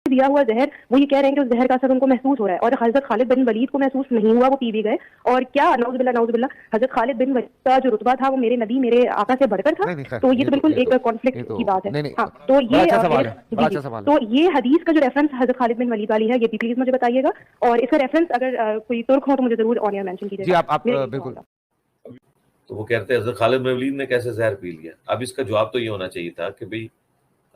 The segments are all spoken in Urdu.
دیا ہوا زہر، وہ یہ کہہ رہے ہیں کہ اس زہر کا اثر ان کو محسوس ہو رہا ہے، اور حضرت خالد بن ولید کو محسوس نہیں ہوا، وہ پی بھی گئے. اور کیا نعوذ باللہ نعوذ باللہ، حضرت خالد بن ولید کا جو رتبہ تھا وہ میرے نبی میرے آقا سے بڑھ کر تھا. نہیں نہیں خیر، تو یہ تو بالکل ایک کانفلکٹ کی بات ہے. نہیں نہیں، ہاں تو بڑا یہ اچھا سوال ہے، جی بڑا جی اچھا سوال ہے. تو یہ حدیث کا جو ریفرنس حضرت خالد بن ولید والی ہے، یہ بھی پلیز مجھے بتائیے گا، اور اس کا ریفرنس اگر کوئی ترک ہو تو مجھے ضرور آن ایئر مینشن کیجیے جی گا. آپ میرا یہی بالکل. سوال تھا. تو وہ کہتے ہیں حضرت خالد بن ولید نے کیسے زہر پی لیا. اب اس کا جواب تو یہ ہونا چاہیے تھا کہ بھئی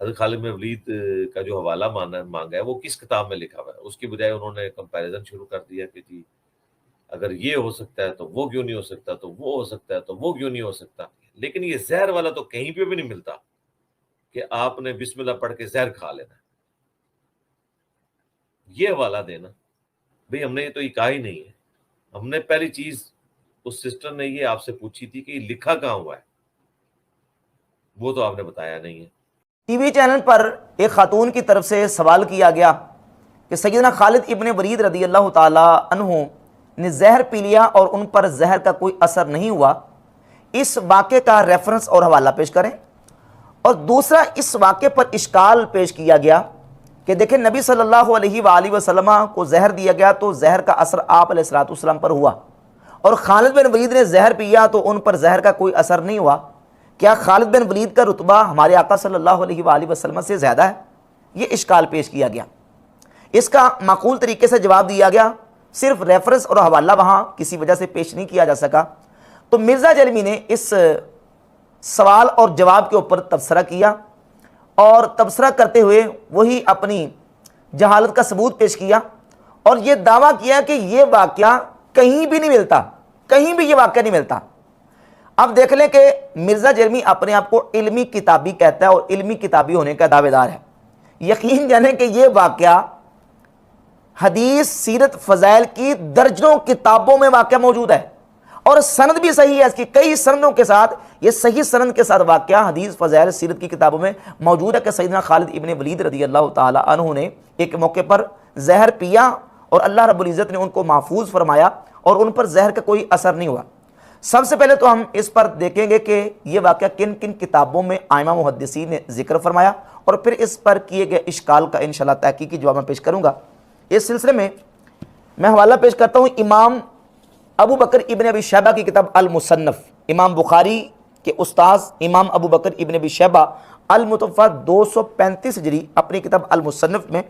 حضرت خالد بن ولید کا جو حوالہ مانگا ہے وہ کس کتاب میں لکھا ہوا ہے. اس کی بجائے انہوں نے کمپیریزن شروع کر دیا کہ جی اگر یہ ہو سکتا ہے تو وہ کیوں نہیں ہو سکتا، تو وہ ہو سکتا ہے تو وہ کیوں نہیں ہو سکتا. لیکن یہ زہر والا تو کہیں پہ بھی نہیں ملتا کہ آپ نے بسم اللہ پڑھ کے زہر کھا لینا. یہ حوالہ دینا بھئی ہم نے یہ تو یہ کہا ہی نہیں ہے. ہم نے پہلی چیز اس سسٹر نے یہ آپ سے پوچھی تھی کہ یہ لکھا کہاں ہوا ہے، وہ تو آپ نے بتایا نہیں ہے. ٹی وی چینل پر ایک خاتون کی طرف سے سوال کیا گیا کہ سیدنا خالد ابن ولید رضی اللہ تعالی عنہ نے زہر پی لیا اور ان پر زہر کا کوئی اثر نہیں ہوا، اس واقعے کا ریفرنس اور حوالہ پیش کریں. اور دوسرا اس واقعے پر اشکال پیش کیا گیا کہ دیکھیں نبی صلی اللہ علیہ وآلہ وسلم کو زہر دیا گیا تو زہر کا اثر آپ علیہ الصلوۃ والسلام پر ہوا، اور خالد بن ولید نے زہر پیا تو ان پر زہر کا کوئی اثر نہیں ہوا. کیا خالد بن ولید کا رتبہ ہمارے آقا صلی اللہ علیہ وآلہ وسلم سے زیادہ ہے؟ یہ اشکال پیش کیا گیا. اس کا معقول طریقے سے جواب دیا گیا، صرف ریفرنس اور حوالہ وہاں کسی وجہ سے پیش نہیں کیا جا سکا. تو مرزا جلمی نے اس سوال اور جواب کے اوپر تبصرہ کیا، اور تبصرہ کرتے ہوئے وہی اپنی جہالت کا ثبوت پیش کیا، اور یہ دعویٰ کیا کہ یہ واقعہ کہیں بھی نہیں ملتا، کہیں بھی یہ واقعہ نہیں ملتا. اب دیکھ لیں کہ مرزا جرمی اپنے آپ کو علمی کتابی کہتا ہے اور علمی کتابی ہونے کا دعوے دار ہے. یقین جانیں کہ یہ واقعہ حدیث سیرت فضائل کی درجنوں کتابوں میں واقعہ موجود ہے، اور سند بھی صحیح ہے، اس کی کئی سندوں کے ساتھ، یہ صحیح سند کے ساتھ واقعہ حدیث فضائل سیرت کی کتابوں میں موجود ہے کہ سیدنا خالد ابن ولید رضی اللہ تعالی عنہ نے ایک موقع پر زہر پیا اور اللہ رب العزت نے ان کو محفوظ فرمایا اور ان پر زہر کا کوئی اثر نہیں ہوا. سب سے پہلے تو ہم اس پر دیکھیں گے کہ یہ واقعہ کن کن کتابوں میں ائمہ محدثین نے ذکر فرمایا، اور پھر اس پر کیے گئے اشکال کا انشاءاللہ تحقیقی جواب میں پیش کروں گا. اس سلسلے میں حوالہ پیش کرتا ہوں امام ابو بکر ابن ابی شیبہ کی کتاب المصنف. امام بخاری کے استاذ امام ابو بکر ابن ابی شیبہ المتوفیٰ 235 ہجری اپنی کتاب المصنف میں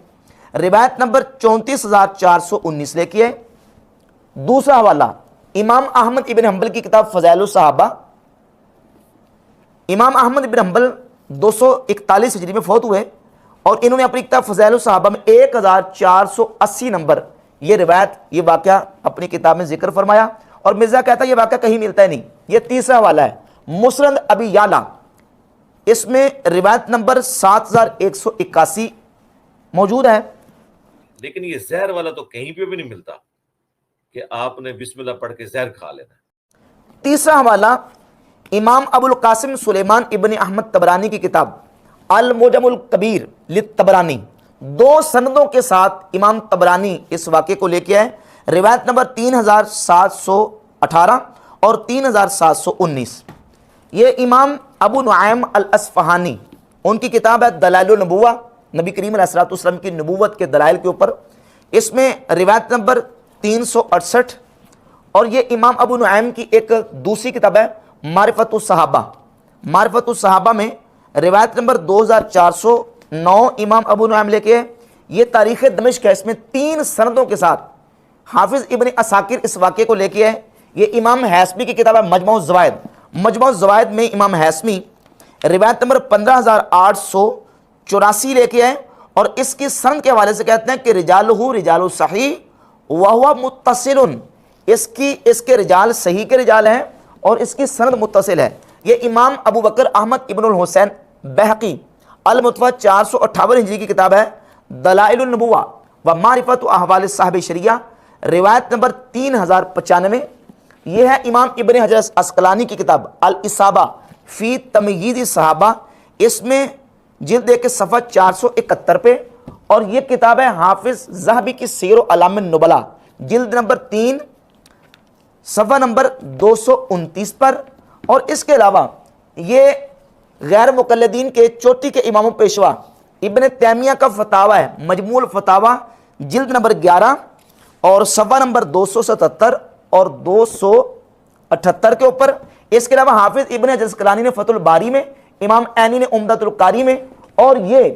روایت نمبر 34419 لے کے. دوسرا حوالہ امام احمد ابن حنبل کی کتاب فضائل الصحابہ. امام احمد ابن حنبل 241 ہجری میں فوت ہوئے، اور انہوں نے اپنی کتاب فضائل الصحابہ میں 1480 نمبر یہ روایت، یہ واقعہ اپنی کتاب میں ذکر فرمایا، اور مرزا کہتا ہے یہ واقعہ کہیں ملتا ہے نہیں. یہ تیسرا حوالہ ہے مسند ابی یعلا، اس میں روایت نمبر 7181 موجود ہے. لیکن یہ زہر والا تو کہیں پہ بھی نہیں ملتا کہ آپ نے بسم اللہ پڑھ کے زہر کھا لینا. تیسرا حوالہ امام ابو القاسم سلیمان ابن احمد طبرانی کی کتاب المعجم الکبیر للطبرانی، 2 سندوں کے ساتھ امام طبرانی اس واقعے کو لے کے آئے. روایت نمبر 3718 اور 3719. یہ امام ابو نعیم الاصفہانی ان کی کتاب ہے دلائل النبوہ، نبی کریم علیہ الصلوۃ والسلام کی نبوت کے دلائل کے اوپر. اس میں روایت نمبر 368. اور یہ امام ابو نعیم کی ایک دوسری کتاب ہے معرفت الصحابہ. معرفت الصحابہ میں روایت نمبر 2409 امام ابو نعیم لے کے. یہ تاریخ دمشق ہے، اس میں 3 سندوں کے ساتھ حافظ ابن عساکر اس واقعے کو لے کے ہے. یہ امام حیثمی کی کتاب ہے مجموع الزوائد. مجموع الزوائد میں امام حیثمی روایت نمبر 15884 لے کے آئے، اور اس کی سند کے حوالے سے کہتے ہیں کہ رجالہ رجال صحیح وہو متصل، اس کے رجال صحیح کے رجال ہیں اور اس کی سند متصل ہے. یہ امام ابو بکر احمد ابن الحسین بہقی المتوفیٰ 458 ہجری کی کتاب ہے دلائل النبوہ و معرفت احوال صاحب شریعہ، روایت نمبر 3095. یہ ہے امام ابن حجر عسقلانی کی کتاب الاصابہ فی تمییز الصحابہ، اس میں جلد 1 صفحہ 471 پہ. اور یہ کتاب ہے حافظ ذہبی کی سیر و اعلام النبلاء، جلد نمبر 3 صفحہ نمبر 229 پر. اور اس کے علاوہ یہ غیر مقلدین کے چوٹی کے امام و پیشوا ابن تیمیہ کا فتاوہ ہے مجموع الفتاوہ جلد نمبر 11 اور صفحہ نمبر 277 اور 278 کے اوپر. اس کے علاوہ حافظ ابن حجر اسقلانی نے فتح الباری میں، امام عینی نے عمدۃ القاری میں، اور یہ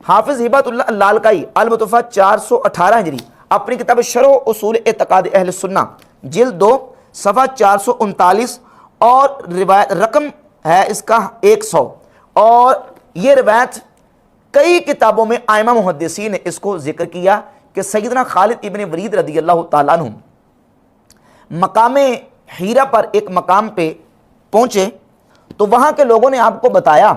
حافظ ہبۃ اللہ اللالکائی المتوفیٰ 418 ہجری اپنی کتاب شرح اصول اعتقاد اہل سنہ جلد 2 صفحہ 439 اور روایت رقم ہے اس کا 100. اور یہ روایت کئی کتابوں میں ائمہ محدثین نے اس کو ذکر کیا کہ سیدنا خالد ابن ولید رضی اللہ تعالیٰ عنہ مقام ہیرا پر ایک مقام پہ پہنچے تو وہاں کے لوگوں نے آپ کو بتایا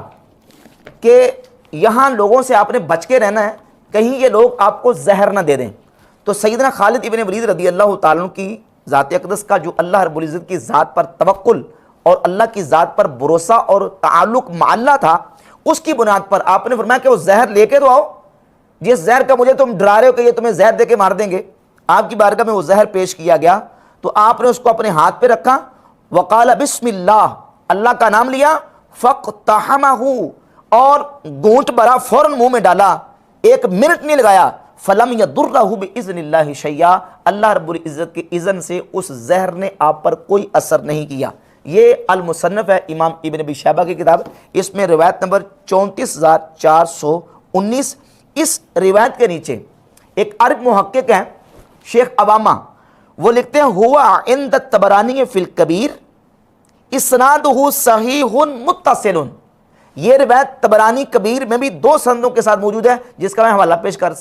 کہ یہاں لوگوں سے آپ نے بچ کے رہنا ہے، کہیں یہ لوگ آپ کو زہر نہ دے دیں. تو سیدنا خالد ابن ولید رضی اللہ تعالیٰ عنہ کی ذات اقدس کا جو اللہ رب العزت کی ذات پر توکل اور اللہ کی ذات پر بھروسہ اور تعلق مع اللہ تھا، اس کی بنیاد پر آپ نے فرمایا کہ وہ زہر لے کے تو آؤ، جس زہر کا مجھے تم ڈرا رہے ہو کہ یہ تمہیں زہر دے کے مار دیں گے. آپ کی بارگاہ میں وہ زہر پیش کیا گیا تو آپ نے اس کو اپنے ہاتھ پہ رکھا، وقال بسم اللہ، اللہ کا نام لیا، فاقتحمہ، اور گونٹ بھرا، فوراً منہ میں ڈالا، 1 منٹ نہیں لگایا. فلم یضرہ باذن اللہ شیئا، اللہ رب العزت کے اذن سے اس زہر نے آپ پر کوئی اثر نہیں کیا. یہ المصنف ہے امام ابن ابی شیبہ کی کتاب، اس میں روایت نمبر 34419. اس روایت کے نیچے ایک عرب محقق ہیں شیخ عوامہ، وہ لکھتے ہیں ہوا عند الطبرانی فی الکبیر اسنادہ صحیح متصل. یہ روایت طبرانی کبیر میں بھی 2 سندوں کے ساتھ موجود ہے جس کا میں حوالہ پیش کر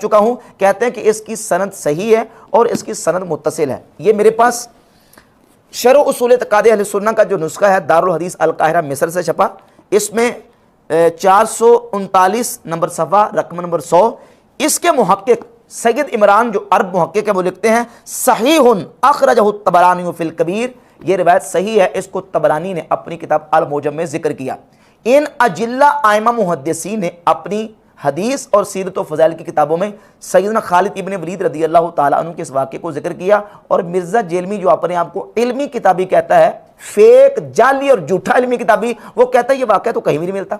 چکا ہوں. کہتے ہیں کہ اس کی سند صحیح ہے اور اس کی سند متصل ہے. یہ میرے پاس شرح اصول اعتقاد اہل سنہ کا جو نسخہ ہے دارالحدیث القاہرہ مصر سے چھپا، اس میں 439 نمبر صفحہ رقم نمبر 100. اس کے محقق سید عمران جو عرب محقق ہے وہ لکھتے ہیں صحیح اخرجہ الطبرانی فی الکبیر، یہ روایت صحیح ہے، اس کو طبرانی نے اپنی کتاب المعجم میں ذکر کیا. ان اجلہ ائمہ محدثین نے اپنی حدیث اور سیرت و فضائل کی کتابوں میں سیدنا خالد ابن ولید رضی اللہ تعالیٰ عنہ کے اس واقعے کو ذکر کیا. اور مرزا جیلمی جو اپنے آپ کو علمی کتابی کہتا ہے، فیک جعلی اور جھوٹا علمی کتابی، وہ کہتا ہے یہ واقعہ تو کہیں بھی نہیں ملتا.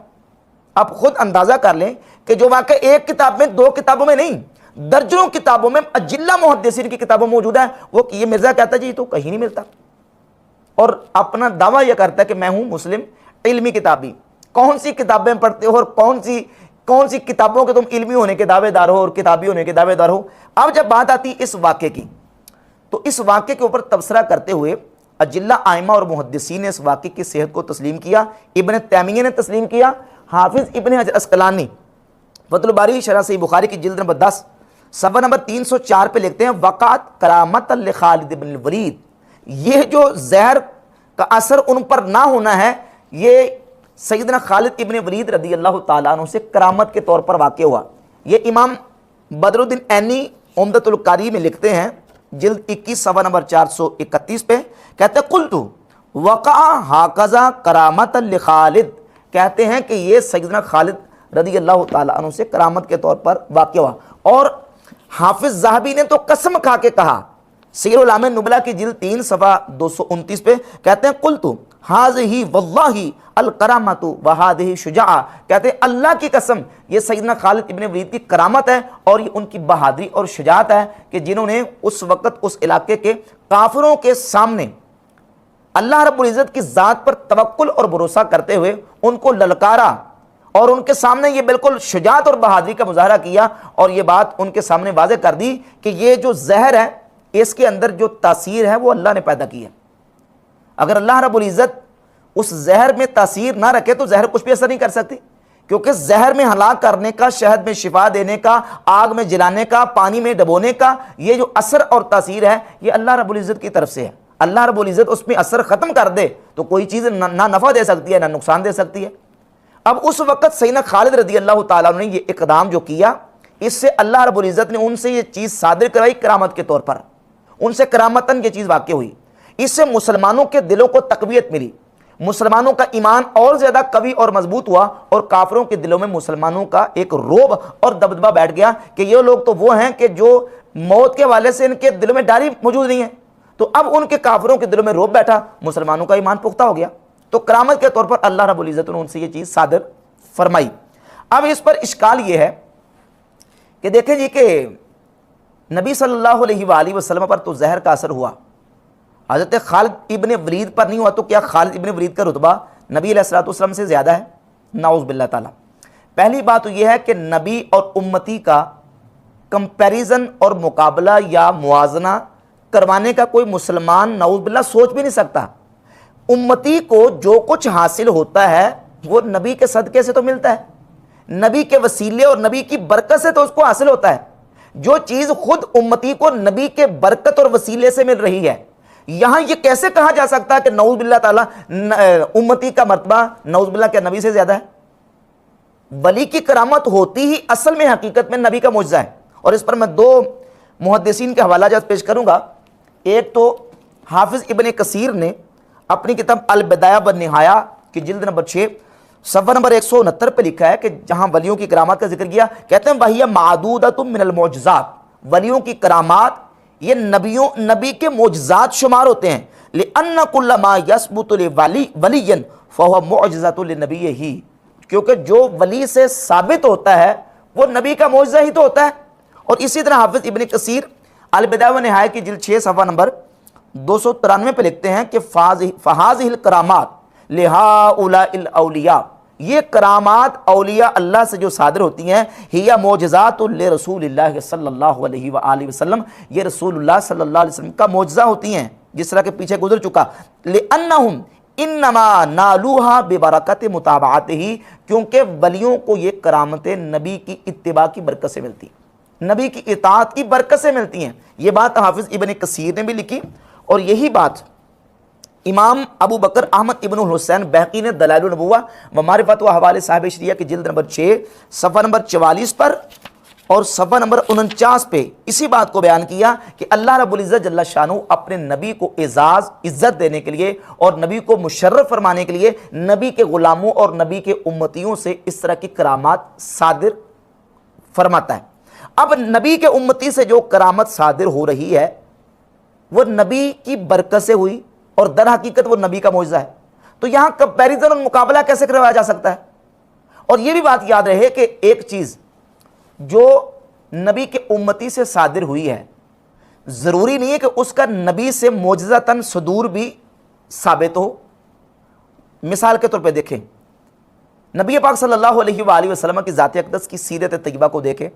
آپ خود اندازہ کر لیں کہ جو واقعہ ایک کتاب میں 2 کتابوں میں نہیں درجنوں کتابوں میں اجلہ محدثین کی کتابوں میں موجود ہے، وہ یہ مرزا کہتا ہے جی یہ تو کہیں نہیں ملتا، اور اپنا دعویٰ یہ کرتا ہے کہ میں ہوں مسلم علمی کتابی. کون سی کتابیں پڑھتے ہو اور کون سی کتابوں کے تم علمی ہونے کے دعوے دار ہو اور کتابی ہونے کے دعوے دار ہو. اب جب بات آتی اس واقعے کی تو اس واقعے کے اوپر تبصرہ کرتے ہوئے اجلہ ائمہ اور محدثین نے اس واقعے کی صحت کو تسلیم کیا. ابن تیمیہ نے تسلیم کیا، حافظ ابن حجر اسقلانی فتح الباری شرح صحیح بخاری کی جلد نمبر 10 صفحہ نمبر 304 پہ لکھتے ہیں وقعت کرامت لخالد بن الولید. یہ جو زہر کا اثر ان پر نہ ہونا ہے، یہ سیدنا خالد ابن ولید رضی اللہ تعالیٰ عنہ سے کرامت کے طور پر واقع ہوا. یہ امام بدر الدین عینی عمدۃ القاری میں لکھتے ہیں جلد 21 صفحہ نمبر 431 پہ، کہتے ہیں قلت وقع ہاکذا کرامت لخالد، کہتے ہیں کہ یہ سیدنا خالد رضی اللہ تعالیٰ عنہ سے کرامت کے طور پر واقع ہوا. اور حافظ ذہبی نے تو قسم کھا کے کہا سیر الاعلام نبلا کی جلد 3 صفحہ 229 پہ، کہتے ہیں قلت ھذہ واللہ الکرامۃ وھذہ شجاعہ، کہتے ہیں اللہ کی قسم یہ سیدنا خالد ابن ولید کی کرامت ہے اور یہ ان کی بہادری اور شجاعت ہے کہ جنہوں نے اس وقت اس علاقے کے کافروں کے سامنے اللہ رب العزت کی ذات پر توکل اور بھروسہ کرتے ہوئے ان کو للکارا اور ان کے سامنے یہ بالکل شجاعت اور بہادری کا مظاہرہ کیا، اور یہ بات ان کے سامنے واضح کر دی کہ یہ جو زہر ہے اس کے اندر جو تاثیر ہے وہ اللہ نے پیدا کی ہے. اگر اللہ رب العزت اس زہر میں تاثیر نہ رکھے تو زہر کچھ بھی اثر نہیں کر سکتی، کیونکہ زہر میں ہلاک کرنے کا، شہد میں شفا دینے کا، آگ میں جلانے کا، پانی میں ڈبونے کا یہ جو اثر اور تاثیر ہے یہ اللہ رب العزت کی طرف سے ہے. اللہ رب العزت اس میں اثر ختم کر دے تو کوئی چیز نہ نفع دے سکتی ہے نہ نقصان دے سکتی ہے. اب اس وقت سیدنا خالد رضی اللہ تعالیٰ عنہ نے یہ اقدام جو کیا، اس سے اللہ رب العزت نے ان سے یہ چیز صادر کرائی کرامت کے طور پر، ان سے کرامتاً یہ چیز واقع ہوئی. اس سے مسلمانوں کے دلوں کو تقویت ملی، مسلمانوں کا ایمان اور زیادہ قوی اور مضبوط ہوا، اور کافروں کے دلوں میں مسلمانوں کا ایک رعب اور دبدبہ بیٹھ گیا کہ یہ لوگ تو وہ ہیں کہ جو موت کے حوالے سے ان کے دلوں میں ڈر ہی موجود نہیں ہے. تو اب ان کے کافروں کے دلوں میں رعب بیٹھا، مسلمانوں کا ایمان پختہ ہو گیا. تو کرامت کے طور پر اللہ رب العزت نے ان سے یہ چیز صادر فرمائی. اب اس پر اشکال یہ ہے کہ دیکھیں جی کہ نبی صلی اللہ علیہ وآلہ وسلم پر تو زہر کا اثر ہوا، حضرت خالد ابن ولید پر نہیں ہوا، تو کیا خالد ابن ولید کا رتبہ نبی علیہ الصلوۃ والسلام سے زیادہ ہے؟ نعوذ باللہ تعالیٰ۔ پہلی بات تو یہ ہے کہ نبی اور امتی کا کمپیریزن اور مقابلہ یا موازنہ کروانے کا کوئی مسلمان نعوذ باللہ سوچ بھی نہیں سکتا۔ امتی کو جو کچھ حاصل ہوتا ہے وہ نبی کے صدقے سے تو ملتا ہے، نبی کے وسیلے اور نبی کی برکت سے تو اس کو حاصل ہوتا ہے۔ جو چیز خود امتی کو نبی کے برکت اور وسیلے سے مل رہی ہے، یہاں یہ کیسے کہا جا سکتا ہے کہ نعوذ باللہ تعالیٰ امتی کا مرتبہ نعوذ باللہ کے نبی سے زیادہ ہے؟ ولی کی کرامت ہوتی ہی اصل میں حقیقت میں نبی کا معجزہ ہے، اور اس پر میں دو محدثین کے حوالہ جات پیش کروں گا۔ ایک تو حافظ ابن کثیر نے اپنی کتاب البدایہ والنہایہ کی جلد نمبر 6 صفحہ نمبر 169 پہ لکھا ہے کہ جہاں ولیوں کی کرامات کا ذکر کیا، کہتے ہیں وَهِيَ مَعْدُودَةٌ مِّنَ الْمُعْجِزَاتِ، ولیوں کی کرامات یہ نبی کے معجزات شمار ہوتے ہیں۔ لِأَنَّ كُلَّ مَا يَثْبُتُ لِوَلِيٍّ فَهُوَ مُعْجِزَةٌ لِنَبِيِّهِ، کیونکہ جو ولی سے ثابت ہوتا ہے وہ نبی کا معجزہ ہی تو ہوتا ہے۔ اور اسی طرح حافظ ابن کثیر البدایہ والنہایہ کی جلد 6 صفحہ نمبر 293 پہ لکھتے ہیں کہ فَهَذِهِ الْكَرَامَاتِ لِهَٰؤُلَاءِ الْأَوْلِيَاءِ، یہ کرامات اولیاء اللہ سے جو صادر ہوتی ہیں، ہِیَ مُعْجِزَاتٌ لِرَسُولِ اللہ صلی اللہ علیہ وآلہ وسلم، یہ رسول اللہ صلی اللہ علیہ وسلم کا معجزہ ہوتی ہیں، جس طرح کہ پیچھے گزر چکا۔ لِأَنَّهُمْ انما نالوہا ببرکت متابعتہ، کیونکہ ولیوں کو یہ کرامتیں نبی کی اتباع کی برکت سے ملتی ہیں، نبی کی اطاعت کی برکت سے ملتی ہیں۔ یہ بات حافظ ابن کثیر نے بھی لکھی، اور یہی بات امام ابو بکر احمد ابن الحسین بہقی نے دلائل النبوہ و معرفت و حوالے صاحب شریعہ کی جلد نمبر 6 صفحہ نمبر 44 پر اور صفحہ نمبر 49 پہ اسی بات کو بیان کیا کہ اللہ رب العزت جل شانہ اپنے نبی کو اعزاز عزت دینے کے لیے اور نبی کو مشرف فرمانے کے لیے نبی کے غلاموں اور نبی کے امتیوں سے اس طرح کی کرامات صادر فرماتا ہے۔ اب نبی کے امتی سے جو کرامت صادر ہو رہی ہے وہ نبی کی برکت سے ہوئی، اور در حقیقت وہ نبی کا معجزہ ہے، تو یہاں کمپیریزن اور مقابلہ کیسے کروایا جا سکتا ہے؟ اور یہ بھی بات یاد رہے کہ ایک چیز جو نبی کے امتی سے صادر ہوئی ہے ضروری نہیں ہے کہ اس کا نبی سے معجزتاً صدور بھی ثابت ہو۔ مثال کے طور پہ دیکھیں، نبی پاک صلی اللہ علیہ وآلہ وسلم کی ذات اقدس کی سیرت طیبہ کو دیکھیں۔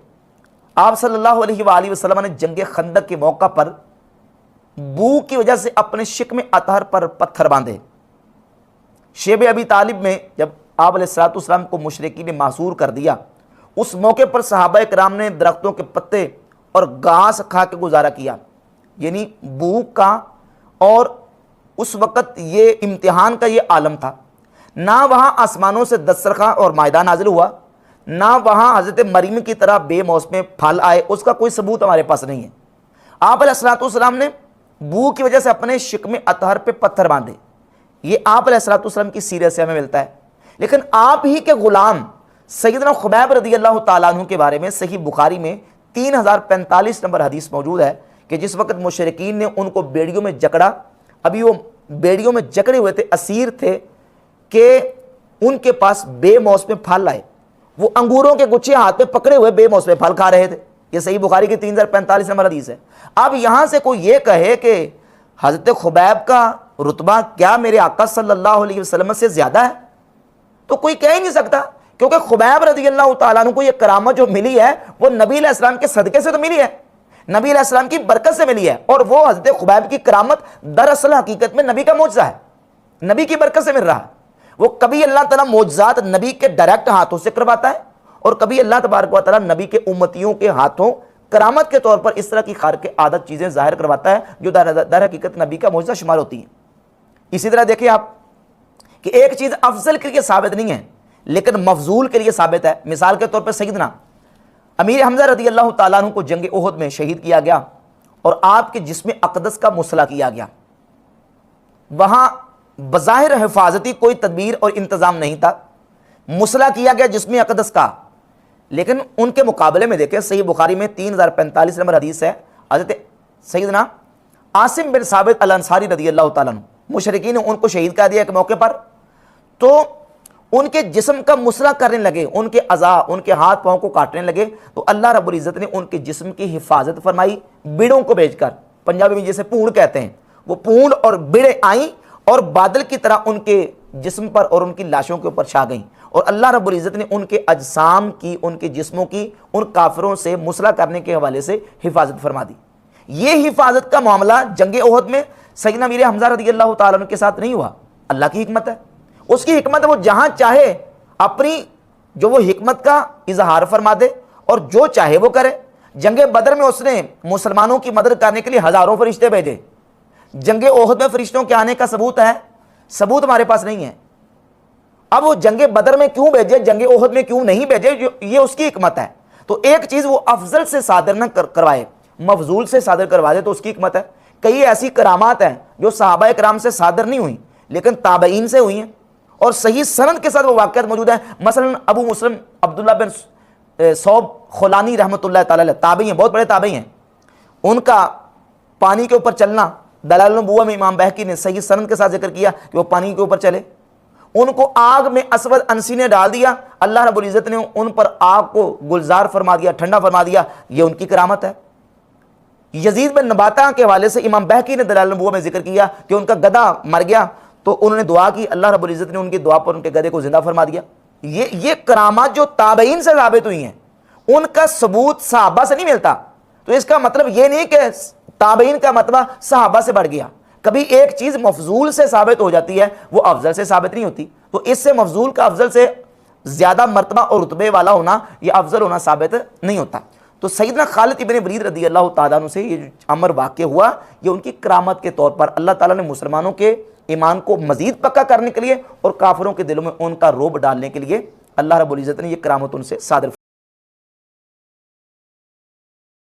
آپ صلی اللہ علیہ وآلہ وسلم نے جنگ خندق کے موقع پر بو کی وجہ سے اپنے شکم اطہر پر پتھر باندھے۔ شیب ابی طالب میں جب آپ علیہ الصلوۃ والسلام کو مشرکین نے محصور کر دیا، اس موقع پر صحابہ کرام نے درختوں کے پتے اور گھاس کھا کے گزارا کیا، یعنی بھوک کا، اور اس وقت یہ امتحان کا یہ عالم تھا، نہ وہاں آسمانوں سے دسترخواں اور مائدہ نازل ہوا، نہ وہاں حضرت مریم کی طرح بے موسم پھل آئے، اس کا کوئی ثبوت ہمارے پاس نہیں ہے۔ آپ علیہ الصلوۃ والسلام نے بو کی وجہ سے اپنے شکم اطہر پہ پتھر باندھے، یہ آپ علیہ الصلوۃ والسلام کی سیرت سے ہمیں ملتا ہے۔ لیکن آپ ہی کے غلام سیدنا خبیب رضی اللہ تعالیٰ عنہ کے بارے میں صحیح بخاری میں 3045 نمبر حدیث موجود ہے کہ جس وقت مشرکین نے ان کو بیڑیوں میں جکڑا، ابھی وہ بیڑیوں میں جکڑے ہوئے تھے، اسیر تھے، کہ ان کے پاس بے موسم پھل آئے، وہ انگوروں کے گچھے ہاتھ میں پکڑے ہوئے بے موسم پھل کھا رہے تھے۔ یہ صحیح بخاری کی 3045 نمبر حدیث ہے۔ اب یہاں سے کوئی یہ کہے کہ حضرت خبیب کا رتبہ کیا میرے آقا صلی اللہ علیہ وسلم سے زیادہ ہے، تو کوئی کہہ ہی نہیں سکتا، کیونکہ خبیب رضی اللہ تعالیٰ عنہ کو یہ کرامت جو ملی ہے وہ نبی علیہ السلام کے صدقے سے تو ملی ہے، نبی علیہ السلام کی برکت سے ملی ہے، اور وہ حضرت خبیب کی کرامت دراصل حقیقت میں نبی کا معجزہ ہے، نبی کی برکت سے مل رہا ہے۔ وہ کبھی اللہ تعالیٰ معجزات نبی کے ڈائریکٹ ہاتھوں سے کرواتا ہے، اور کبھی اللہ تبارک و تعالیٰ نبی کے امتیوں کے ہاتھوں کرامت کے طور پر اس طرح کی خارق عادت چیزیں ظاہر کرواتا ہے جو در حقیقت نبی کا معجزہ شمار ہوتی ہیں۔ اسی طرح دیکھیں آپ کہ ایک چیز افضل کے لیے ثابت نہیں ہے لیکن مفضول کے لیے ثابت ہے۔ مثال کے طور پر سیدنا امیر حمزہ رضی اللہ تعالیٰ عنہ کو جنگ احد میں شہید کیا گیا اور آپ کے جسم اقدس کا مسلح کیا گیا۔ وہاں بظاہر حفاظتی کوئی تدبیر اور انتظام نہیں تھا، مسلح کیا گیا جسم اقدس کا، لیکن ان کے مقابلے میں دیکھیں صحیح بخاری میں 3045 نمبر حدیث ہے، حضرت سیدنا عاصم بن ثابت الانصاری رضی اللہ تعالیٰ عنہ، مشرکین نے ان کو شہید کر دیا ایک موقع پر، تو ان کے جسم کا مسئلہ کرنے لگے، ان کے اعضاء، ان کے ہاتھ پاؤں کو کاٹنے لگے، تو اللہ رب العزت نے ان کے جسم کی حفاظت فرمائی بیڑوں کو بھیج کر۔ پنجابی میں جسے پونڈ کہتے ہیں، وہ پونڈ اور بیڑیں آئیں اور بادل کی طرح ان کے جسم پر اور ان کی لاشوں کے اوپر چھا گئیں، اور اللہ رب العزت نے ان کے اجسام کی، ان کے جسموں کی ان کافروں سے مسئلہ کرنے کے حوالے سے حفاظت فرما دی۔ یہ حفاظت کا معاملہ جنگ احد میں سیدنا امیر حمزہ رضی اللہ تعالیٰ عنہ کے ساتھ نہیں ہوا۔ اللہ کی حکمت ہے، اس کی حکمت ہے، وہ جہاں چاہے اپنی جو وہ حکمت کا اظہار فرما دے اور جو چاہے وہ کرے۔ جنگ بدر میں اس نے مسلمانوں کی مدد کرنے کے لیے ہزاروں فرشتے بھیجے۔ جنگ احد میں فرشتوں کے آنے کا ثبوت ہے؟ ثبوت ہمارے پاس نہیں ہے۔ اب وہ جنگ بدر میں کیوں بھیجے، جنگ احد میں کیوں نہیں بھیجے، یہ اس کی حکمت ہے۔ تو ایک چیز وہ افضل سے صادر نہ کروائے، مفضول سے صادر کروا دے، تو اس کی حکمت ہے۔ کئی ایسی کرامات ہیں جو صحابہ کرام سے صادر نہیں ہوئی لیکن تابعین سے ہوئی ہیں، اور صحیح سند کے ساتھ وہ واقعات موجود ہیں۔ مثلا ابو مسلم عبداللہ بن صوب خولانی رحمۃ اللہ تعالی علیہ تابعی ہیں، بہت بڑے تابعی ہیں۔ ان کا پانی کے اوپر چلنا دلائل النبوہ میں امام بہقی نے صحیح سند کے ساتھ ذکر کیا کہ وہ پانی کے اوپر چلے۔ ان کو آگ میں اسود انسی نے ڈال دیا، اللہ رب العزت نے ان پر آگ کو گلزار فرما دیا، ٹھنڈا فرما دیا، یہ ان کی کرامت ہے۔ یزید بن نباتہ کے حوالے سے امام بہقی نے دلائل النبوہ میں ذکر کیا کہ ان کا گدھا مر گیا تو انہوں نے دعا کی، اللہ رب العزت نے ان کی دعا پر ان کے گدھے کو زندہ فرما دیا۔ یہ کرامات جو تابعین سے ثابت ہوئی ہیں، ان کا ثبوت صحابہ سے نہیں ملتا۔ تو اس کا مطلب یہ نہیں کہ تابعین کا مرتبہ صحابہ سے بڑھ گیا۔ کبھی ایک چیز مفضول سے ثابت ہو جاتی ہے، وہ افضل سے ثابت نہیں ہوتی، تو اس سے مفضول کا افضل سے زیادہ مرتبہ اور رتبے والا ہونا، یہ افضل ہونا ثابت نہیں ہوتا۔ تو سیدنا خالد ابن ولید رضی اللہ تعالیٰ عنہ سے یہ جو امر واقع ہوا، یہ ان کی کرامت کے طور پر اللہ تعالیٰ نے مسلمانوں کے ایمان کو مزید پکا کرنے کے لیے اور کافروں کے دلوں میں ان کا رعب ڈالنے کے لیے اللہ رب العزت نے یہ کرامت ان سے صادر